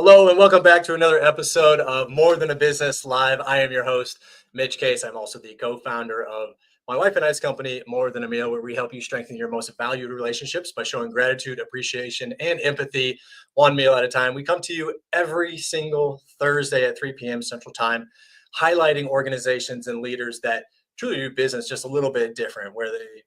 Hello and welcome back to another episode of More Than a Business Live. I am your host, Mitch Case. I'm also the co-founder of my wife and I's company, More Than a Meal, where we help you strengthen your most valued relationships by showing gratitude, appreciation, and empathy one meal at a time. We come to you every single Thursday at 3 p.m. Central Time, highlighting organizations and leaders that truly do business just a little bit different, where they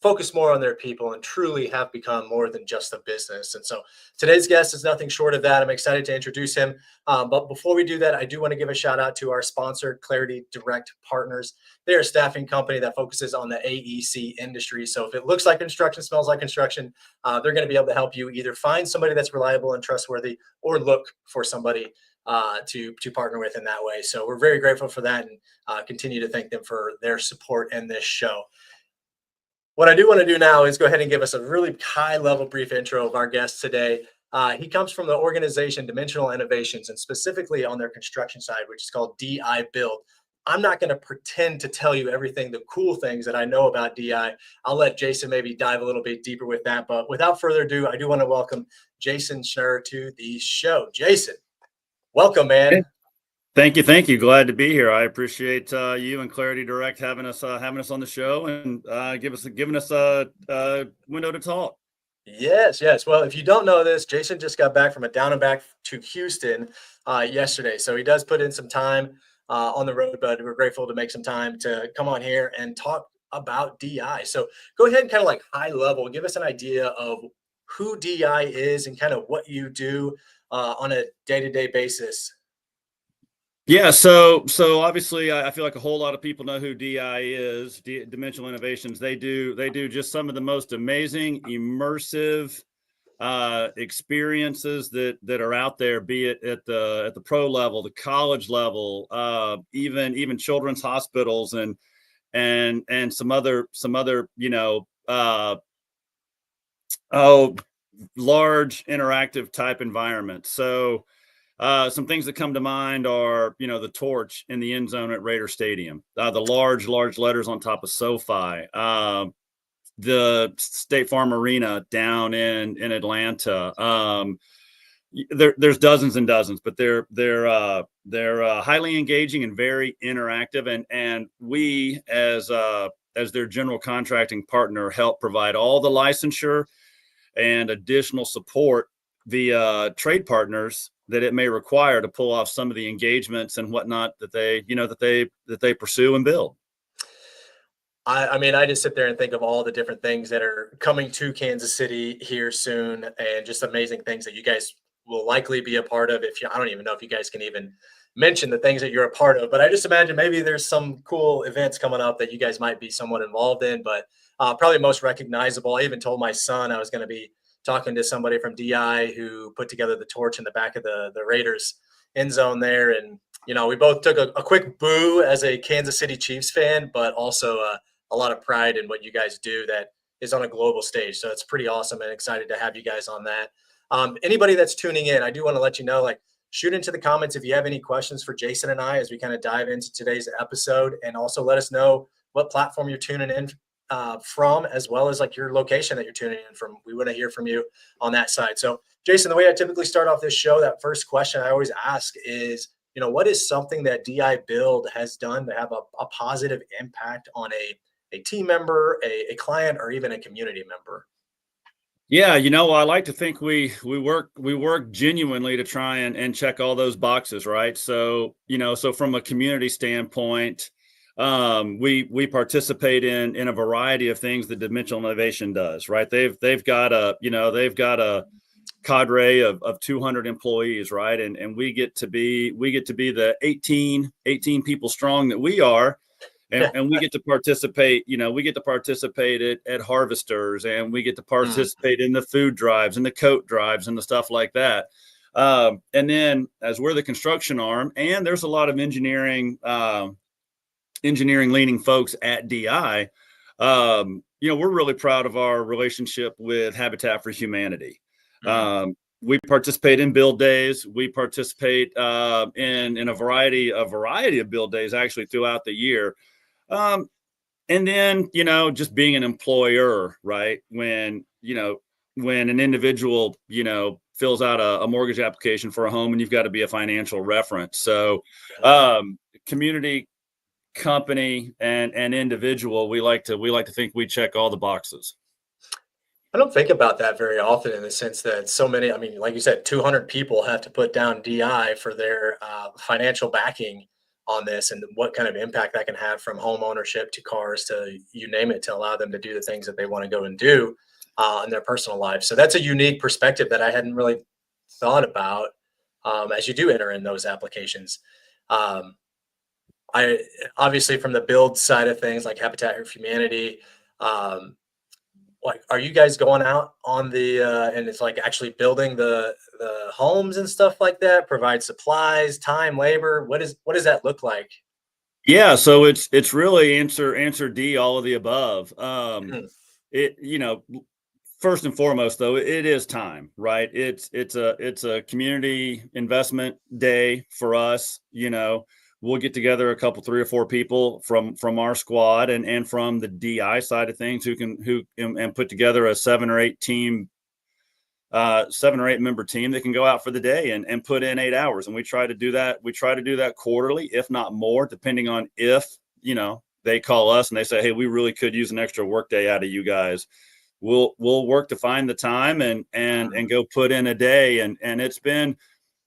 focus more on their people and truly have become more than just a business. And so today's guest is nothing short of that. I'm excited to introduce him. But before we do that, I do want to give a shout out to our sponsor, Clarity Direct Partners. They're a staffing company that focuses on the AEC industry. So if it looks like construction, smells like construction, they're going to be able to help you either find somebody that's reliable and trustworthy or look for somebody to partner with in that way. So we're very grateful for that and continue to thank them for their support in this show. What I do want to do now is go ahead and give us a really high-level brief intro of our guest today. He comes from the organization Dimensional Innovations, and specifically on their construction side, which is called DI Build. I'm not going to pretend to tell you everything, the cool things that I know about DI. I'll let Jason maybe dive a little bit deeper with that. But without further ado, I do want to welcome Jason Schnurr to the show. Jason, welcome, man. Thank you. Glad to be here. I appreciate you and Clarity Direct having us on the show and giving us a window to talk. Yes. Well, if you don't know this, Jason just got back from a down and back to Houston yesterday. So he does put in some time on the road, but we're grateful to make some time to come on here and talk about DI. So go ahead and kind of like high level, give us an idea of who DI is and kind of what you do on a day-to-day basis. Yeah, so obviously, I feel like a whole lot of people know who DI is. Dimensional Innovations. They do just some of the most amazing, immersive experiences that are out there. Be it at the pro level, the college level, even children's hospitals, and some other large interactive type environments. So. Some things that come to mind are, the torch in the end zone at Raider Stadium, the large letters on top of SoFi, the State Farm Arena down in Atlanta. There's dozens and dozens, but they're highly engaging and very interactive. And we, as their general contracting partner, help provide all the licensure and additional support via trade partners that it may require to pull off some of the engagements and whatnot that they pursue and build. I mean, I just sit there and think of all the different things that are coming to Kansas City here soon, and just amazing things that you guys will likely be a part of. I don't even know if you guys can even mention the things that you're a part of, but I just imagine maybe there's some cool events coming up that you guys might be somewhat involved in. But probably most recognizable, I even told my son I was going to be talking to somebody from DI who put together the torch in the back of the Raiders end zone there. And, we both took a quick boo as a Kansas City Chiefs fan, but also a lot of pride in what you guys do that is on a global stage. So it's pretty awesome and excited to have you guys on that. Anybody that's tuning in, I do want to let you know, shoot into the comments if you have any questions for Jason and I as we kind of dive into today's episode, and also let us know what platform you're tuning in from, as well as your location that you're tuning in from. We want to hear from you on that side. So Jason, the way I typically start off this show, that first question I always ask is, what is something that DI Build has done to have a positive impact on a team member, a client, or even a community member? Yeah, I like to think we work genuinely to try and check all those boxes, right? So, so from a community standpoint, we participate in a variety of things that Dimensional Innovation does, right? They've got a cadre of 200 employees, right? And we get to be the 18 people strong that we are. And we get to participate, at harvesters, and we get to participate in the food drives and the coat drives and the stuff like that. And then as we're the construction arm, and there's a lot of engineering leaning folks at DI, we're really proud of our relationship with Habitat for Humanity. We participate in build days. We participate in a variety of build days actually throughout the year. And then, just being an employer, right? When an individual, fills out a mortgage application for a home, and you've got to be a financial reference. So, community, company, and individual, we like to think we check all the boxes. I don't think about that very often in the sense that so many, I mean, like you said, 200 people have to put down DI for their financial backing on this, and what kind of impact that can have from home ownership to cars to you name it, to allow them to do the things that they want to go and do in their personal lives. So that's a unique perspective that I hadn't really thought about as you do enter in those applications. Um, I obviously from the build side of things, like Habitat for Humanity. Um, like, are you guys going out on the and it's like actually building the homes and stuff like that? Provide supplies, time, labor. What does that look like? Yeah, so it's really answer D, all of the above. Mhm. It first and foremost, though, it is time, right? It's a community investment day for us. We'll get together a couple, 3 or 4 people from our squad and from the DI side of things who and put together a 7 or 8 member team that can go out for the day and put in 8 hours. And we try to do that. We try to do that quarterly, if not more, depending on if, they call us and they say, hey, we really could use an extra work day out of you guys. We'll work to find the time and go put in a day. And it's been,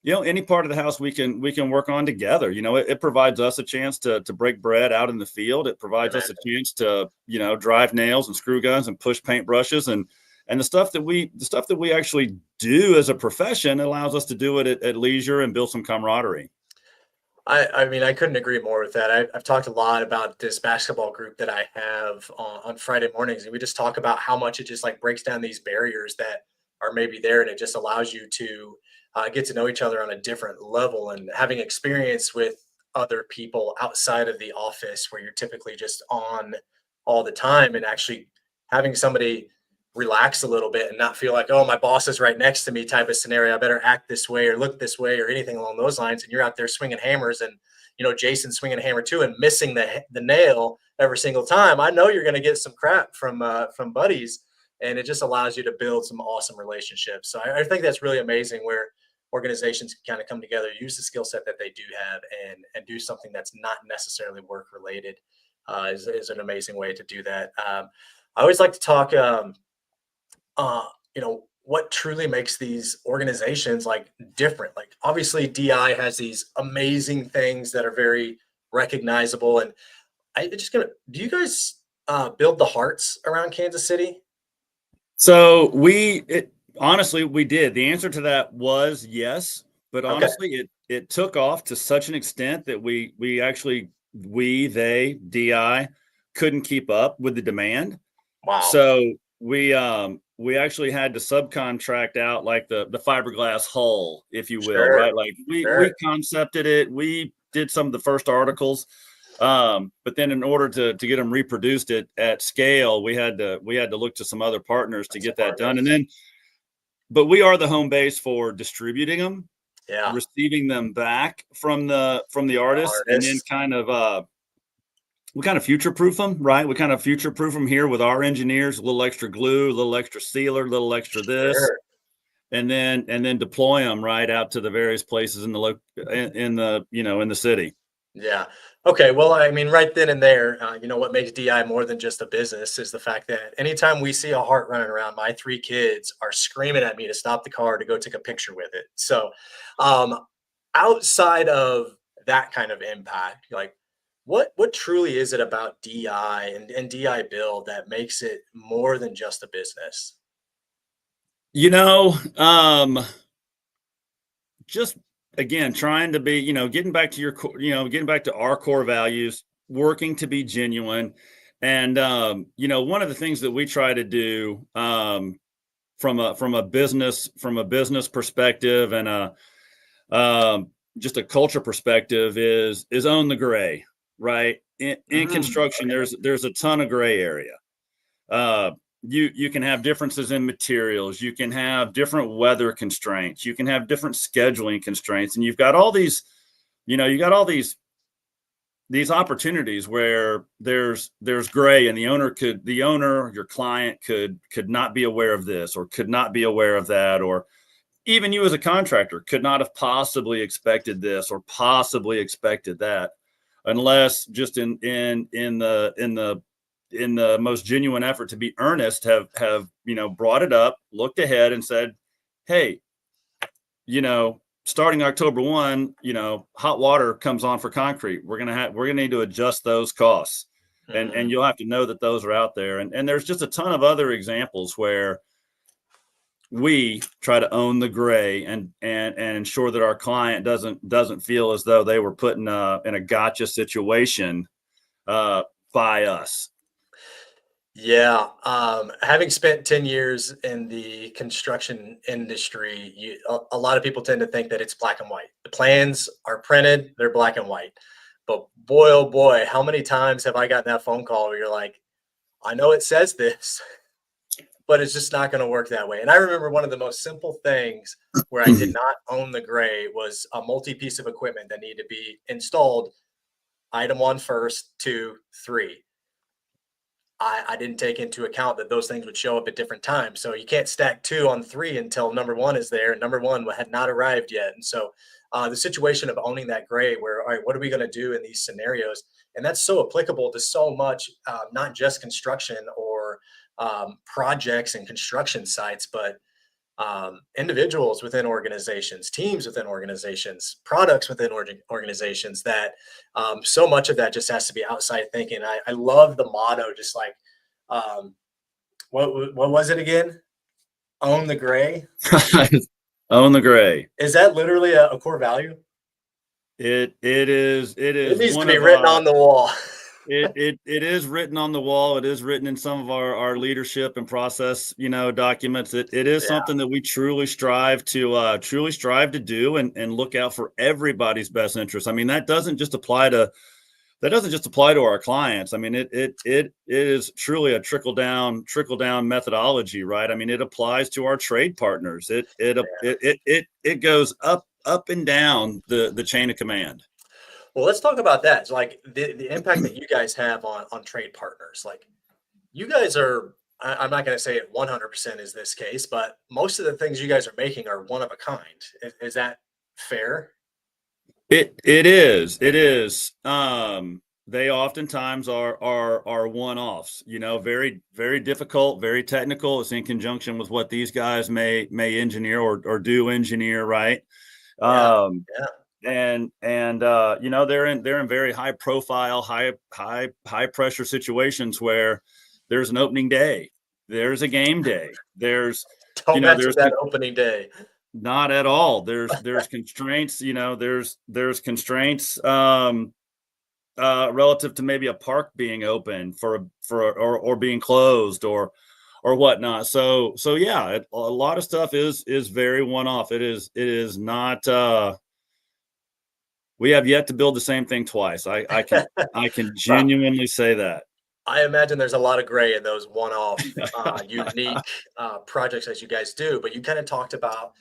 any part of the house we can work on together. It provides us a chance to break bread out in the field. It provides us a chance to, drive nails and screw guns and push paintbrushes and the stuff that we actually do as a profession allows us to do it at leisure and build some camaraderie. I mean, I couldn't agree more with that. I've talked a lot about this basketball group that I have on Friday mornings, and we just talk about how much it just like breaks down these barriers that are maybe there, and it just allows you to get to know each other on a different level. And having experience with other people outside of the office, where you're typically just on all the time, and actually having somebody relax a little bit and not feel like, oh, my boss is right next to me type of scenario. I better act this way or look this way or anything along those lines. And you're out there swinging hammers, and Jason's swinging a hammer too and missing the nail every single time. I know you're going to get some crap from buddies, and it just allows you to build some awesome relationships. So I think that's really amazing where organizations can kind of come together, use the skill set that they do have, and do something that's not necessarily work related. Is an amazing way to do that. I always like to talk. What truly makes these organizations like different. Like obviously DI has these amazing things that are very recognizable. And do you guys build the hearts around Kansas City? So honestly, we did. The answer to that was yes, but Okay. honestly, it took off to such an extent that they DI couldn't keep up with the demand. Wow. So we actually had to subcontract out like the fiberglass hull, if you will, Sure. right? Like Sure. we concepted it, we did some of the first articles, but then in order to get them reproduced at scale, we had to look to some other partners to get that done. And then, but we are the home base for distributing them, receiving them back from the artists, and then we kind of future-proof them, right? We kind of future-proof them here with our engineers, a little extra glue, a little extra sealer, a little extra this, and then deploy them right out to the various places in the city. Yeah. Okay. Well, I mean, right then and there, what makes DI more than just a business is the fact that anytime we see a heart running around, my 3 kids are screaming at me to stop the car to go take a picture with it. So, outside of that kind of impact, like what truly is it about DI and DI build that makes it more than just a business? Just again, trying to be, getting back to getting back to our core values, working to be genuine. And, one of the things that we try to do, from a business perspective and just a culture perspective is own the gray, right? In construction, there's a ton of gray area. You can have differences in materials, you can have different weather constraints, you can have different scheduling constraints, and you've got all these opportunities where there's gray, and your client could not be aware of this or could not be aware of that, or even you as a contractor could not have possibly expected this or possibly expected that, unless just in the most genuine effort to be earnest, have brought it up, looked ahead, and said, hey, starting October 1, hot water comes on for concrete. We're gonna need to adjust those costs, and you'll have to know that those are out there. And there's just a ton of other examples where we try to own the gray and ensure that our client doesn't feel as though they were put in a gotcha situation by us. Yeah. Having spent 10 years in the construction industry, a lot of people tend to think that it's black and white. The plans are printed, they're black and white. But boy, oh boy, how many times have I gotten that phone call where you're like, I know it says this, but it's just not going to work that way. And I remember one of the most simple things where I did not own the gray was a multi-piece of equipment that needed to be installed. Item one first, two, three. I didn't take into account that those things would show up at different times. So you can't stack two on three until number one is there. And number one had not arrived yet. And so the situation of owning that gray, where, all right, what are we going to do in these scenarios? And that's so applicable to so much, not just construction or projects and construction sites, but individuals within organizations, teams within organizations, products within organizations, that so much of that just has to be outside thinking. I love the motto, just like, what was it again? Own the gray. Own the gray. Is that literally a core value? It is. It needs to be written on the wall. It is written on the wall. It is written in some of our leadership and process, documents. It is something that we truly strive to do and look out for everybody's best interest. I mean, that doesn't just apply to our clients. I mean, it is truly a trickle down methodology, right? I mean, it applies to our trade partners. It goes up and down the chain of command. Well, let's talk about that. It's like the impact that you guys have on trade partners. Like, you guys are, I'm not going to say it 100% is this case, but most of the things you guys are making are one of a kind. Is that fair? It is. They oftentimes are one-offs, very, very difficult, very technical. It's in conjunction with what these guys may engineer or do engineer, right? Yeah. And they're in very high profile, high pressure situations where there's an opening day, there's a game day, there's Don't mention that opening day. Not at all. There's constraints, there's constraints relative to maybe a park being open or being closed or whatnot. So yeah, a lot of stuff is very one-off. It is not we have yet to build the same thing twice. I can genuinely say that. I imagine there's a lot of gray in those one-off, unique projects that you guys do. But you kind of talked about,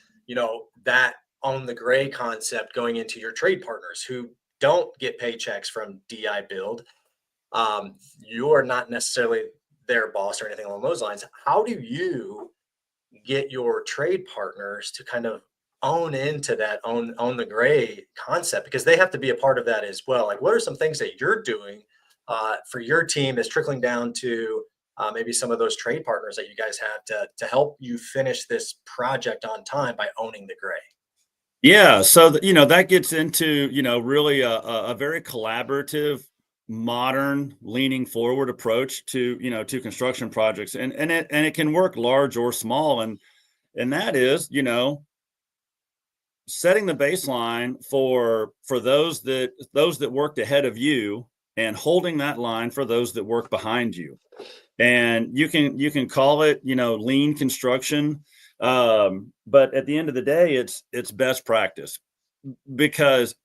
that on the gray concept going into your trade partners who don't get paychecks from DI Build. You are not necessarily their boss or anything along those lines. How do you get your trade partners to kind of own into that own the gray concept, because they have to be a part of that as well? Like, what are some things that you're doing for your team that's trickling down to maybe some of those trade partners that you guys have to help you finish this project on time by owning the gray? Yeah, so that gets into really a very collaborative, modern, leaning forward approach to to construction projects, and it can work large or small, and that is setting the baseline for those that worked ahead of you and holding that line for those that work behind you. And you can call it lean construction, but at the end of the day, it's best practice, because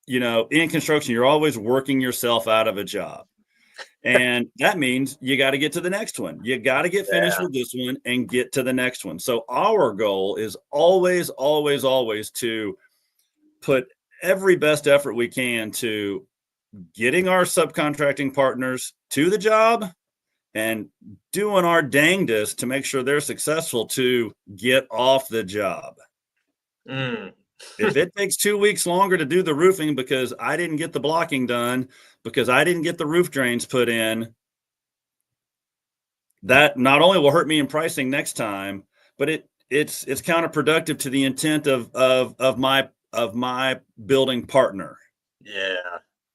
in construction you're always working yourself out of a job, and that means you got to get to the next one. You got to get finished with this one and get to the next one. So our goal is always to put every best effort we can to getting our subcontracting partners to the job and doing our dangdest to make sure they're successful to get off the job. Mm. If it takes 2 weeks longer to do the roofing because I didn't get the blocking done, because I didn't get the roof drains put in, that not only will hurt me in pricing next time, but it's counterproductive to the intent of my building partner. Yeah.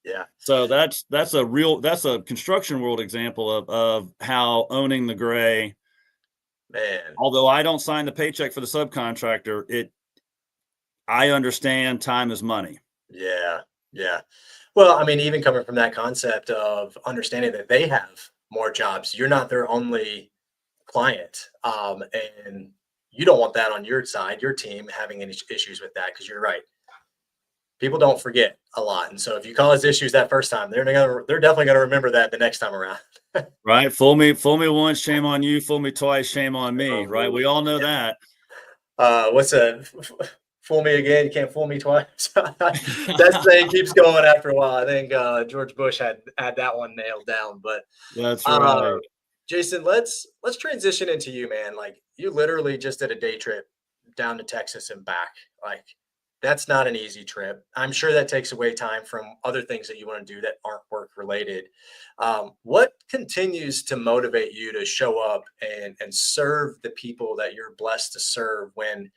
Yeah. So that's a construction world example of how owning the gray. Man. Although I don't sign the paycheck for the subcontractor, I understand time is money. Yeah. Yeah. Well, I mean, even coming from that concept of understanding that they have more jobs, you're not their only client. And you don't want that on your side, your team having any issues with that, because you're right. People don't forget a lot. And so if you cause issues that first time, they're definitely gonna remember that the next time around. Right? Fool me once, shame on you. Fool me twice, shame on me. Right? We all know that. What's a fool me again? You can't fool me twice. That saying keeps going after a while. I think George Bush had that one nailed down. But That's uh, right. Jason, let's transition into you, man. Like you literally just did a day trip down to Texas and back. Like that's not an easy trip. I'm sure that takes away time from other things that you want to do that aren't work related. What continues to motivate you to show up and serve the people that you're blessed to serve when,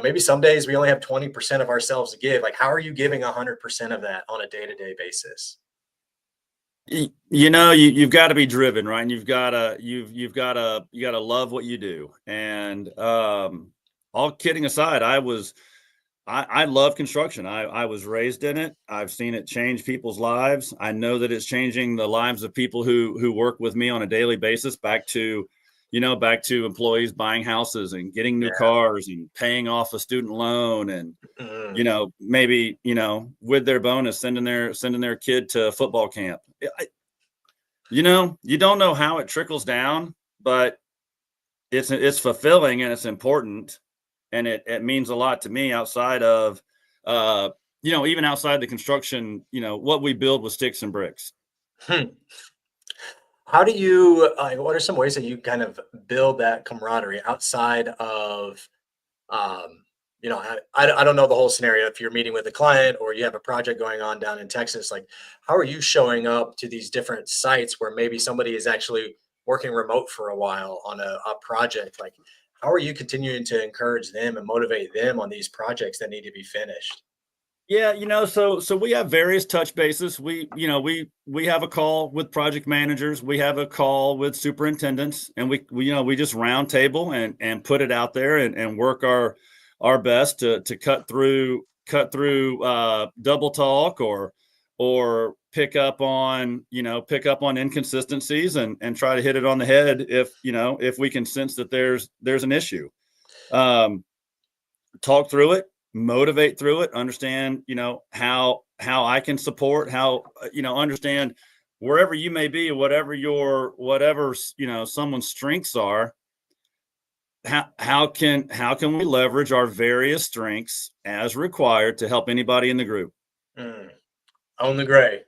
maybe some days we only have 20% of ourselves to give. Like, how are you giving 100% of that on a day-to-day basis? You've got to be driven, right? And you got to love what you do. And all kidding aside, I love construction. I was raised in it. I've seen it change people's lives. I know that it's changing the lives of people who work with me on a daily basis, back to employees buying houses and getting new Yeah. cars and paying off a student loan, and Mm, maybe with their bonus sending their kid to football camp. You don't know how it trickles down, but it's fulfilling and it's important, and it means a lot to me outside of even outside the construction, what we build with sticks and bricks. hmm. How do you, what are some ways that you kind of build that camaraderie outside of, um, I don't know the whole scenario. If you're meeting with a client or you have a project going on down in Texas, like how are you showing up to these different sites where maybe somebody is actually working remote for a while on a project? Like, how are you continuing to encourage them and motivate them on these projects that need to be finished? Yeah, so we have various touch bases. We have a call with project managers, we have a call with superintendents, and we just round table and put it out there and work our best to cut through double talk or pick up on inconsistencies and try to hit it on the head if we can sense that there's an issue. Um, Talk through it, motivate through it, understand, how I can support, how, understand wherever you may be, whatever, someone's strengths are, how can we leverage our various strengths as required to help anybody in the group Mm, own the gray.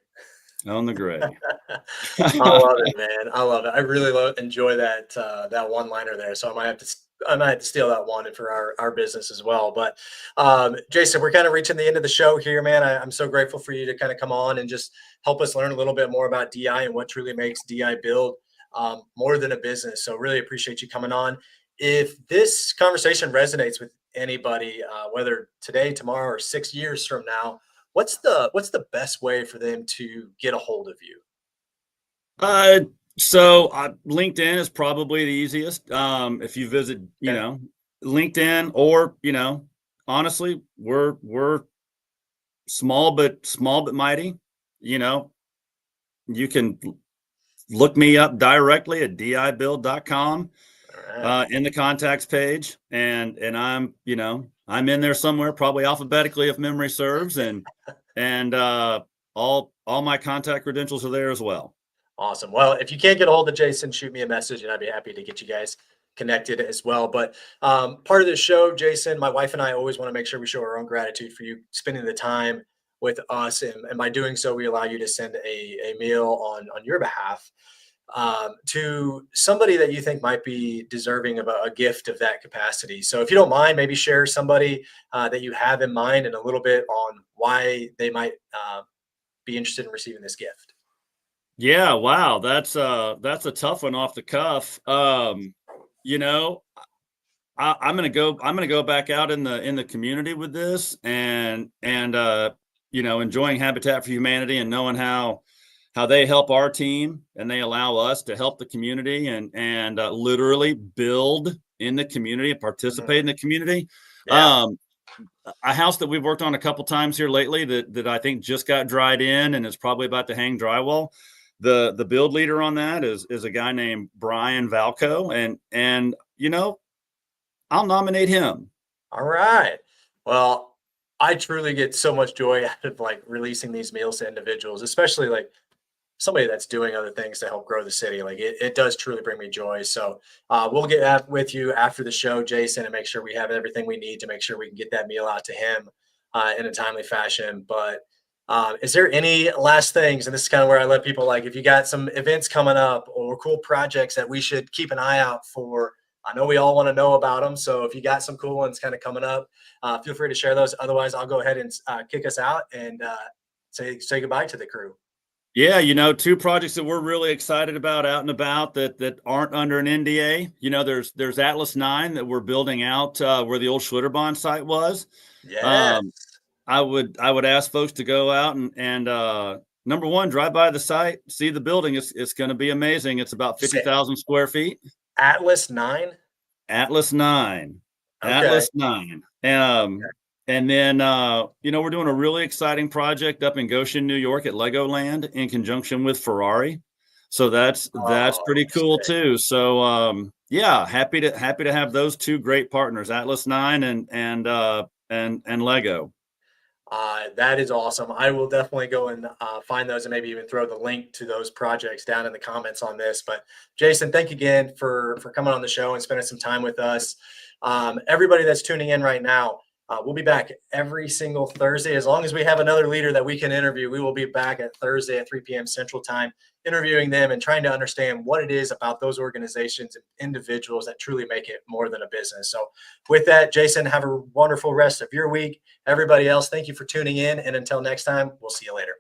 on the gray. I love it, man. I love it. I really enjoy that one liner there. So I might have to steal that one for our business as well. But Jason, we're kind of reaching the end of the show here, man. I'm so grateful for you to kind of come on and just help us learn a little bit more about DI and what truly makes DI build more than a business. So really appreciate you coming on. If this conversation resonates with anybody, whether today, tomorrow, or 6 years from now, what's the best way for them to get a hold of you? Uh, so LinkedIn is probably the easiest. If you visit, Okay. LinkedIn, or honestly, we're small but mighty. You know, you can look me up directly at dibuild.com All right. in the contacts page, and I'm in there somewhere, probably alphabetically if memory serves, and all my contact credentials are there as well. Awesome. Well, if you can't get a hold of Jason, shoot me a message and I'd be happy to get you guys connected as well. But part of the show, Jason, my wife and I always want to make sure we show our own gratitude for you spending the time with us. And by doing so, we allow you to send a meal on your behalf. to somebody that you think might be deserving of a gift of that capacity. So if you don't mind, maybe share somebody that you have in mind and a little bit on why they might be interested in receiving this gift. Yeah, wow, that's a tough one off the cuff. You know, I'm gonna go back out in the community with this, and you know, enjoying Habitat for Humanity and knowing how they help our team and they allow us to help the community and literally build in the community and participate in the community. Yeah. Um, a house that we've worked on a couple times here lately that I think just got dried in and is probably about to hang drywall. The build leader on that is a guy named Brian Valco, and you know, I'll nominate him. All right. Well, I truly get so much joy out of like releasing these meals to individuals, especially like somebody that's doing other things to help grow the city. Like it does truly bring me joy. So we'll get with you after the show, Jason, and make sure we have everything we need to make sure we can get that meal out to him in a timely fashion. But is there any last things? And this is kind of where I let people like, if you got some events coming up or cool projects that we should keep an eye out for. I know we all want to know about them. So if you got some cool ones kind of coming up, feel free to share those. Otherwise, I'll go ahead and kick us out and say goodbye to the crew. Yeah, you know, two projects that we're really excited about out and about that aren't under an NDA. You know, there's Atlas 9 that we're building out where the old Schlitterbahn site was. Yes. Um, I would ask folks to go out and number one, drive by the site, see the building. It's going to be amazing. It's about 50,000 square feet. Atlas 9. Atlas 9. Okay. Atlas 9. And then, you know, we're doing a really exciting project up in Goshen, New York at Legoland in conjunction with Ferrari. So that's Oh, pretty cool sick. too. So, yeah, happy to have those two great partners, Atlas 9 and Lego. That is awesome. I will definitely go and find those and maybe even throw the link to those projects down in the comments on this. But Jason, thank you again for coming on the show and spending some time with us. Everybody that's tuning in right now, we'll be back every single Thursday. As long as we have another leader that we can interview, we will be back at Thursday at 3 p.m. Central Time, interviewing them and trying to understand what it is about those organizations and individuals that truly make it more than a business. So with that, Jason, have a wonderful rest of your week. Everybody else, thank you for tuning in. And until next time, we'll see you later.